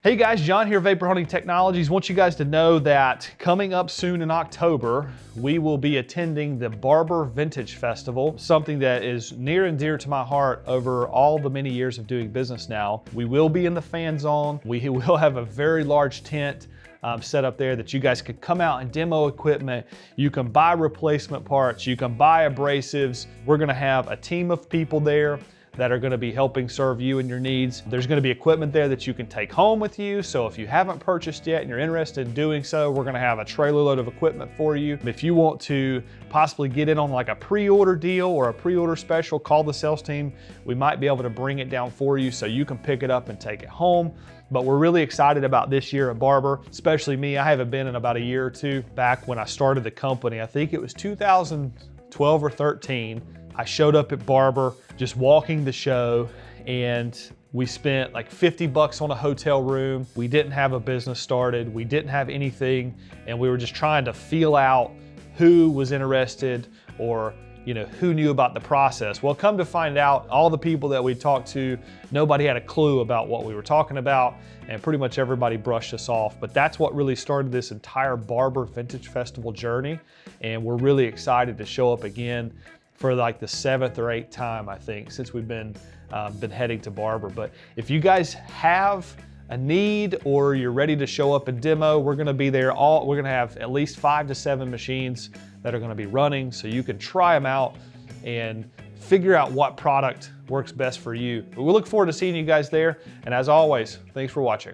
Hey guys, John here, Vapor Hunting Technologies. Want you guys to know that coming up soon in October, we will be attending the Barber Vintage Festival, something that is near and dear to my heart over all the many years of doing business now. We will be in the fan zone. We will have a very large tent set up there that you guys could come out and demo equipment. You can buy replacement parts, you can buy abrasives. We're gonna have a team of people there that are going to be helping serve you and your needs. There's going to be equipment there that you can take home with you. So if you haven't purchased yet and you're interested in doing so, we're going to have a trailer load of equipment for you. If you want to possibly get in on like a pre-order deal or a pre-order special, call the sales team. We might be able to bring it down for you so you can pick it up and take it home. But we're really excited about this year at Barber, especially me. I haven't been in about a year or two. Back when I started the company, I think it was 2012 or 13, I showed up at Barber, just walking the show, and we spent like 50 bucks on a hotel room. We didn't have a business started. We didn't have anything, and we were just trying to feel out who was interested or who knew about the process. Well, come to find out, all the people that we talked to, nobody had a clue about what we were talking about, and pretty much everybody brushed us off. But that's what really started this entire Barber Vintage Festival journey, and we're really excited to show up again for like the 7th or 8th time, I think, since we've been heading to Barber. But if you guys have a need or you're ready to show up and demo, we're gonna be there. We're gonna have at least 5 to 7 machines that are gonna be running, so you can try them out and figure out what product works best for you. But we look forward to seeing you guys there. And as always, thanks for watching.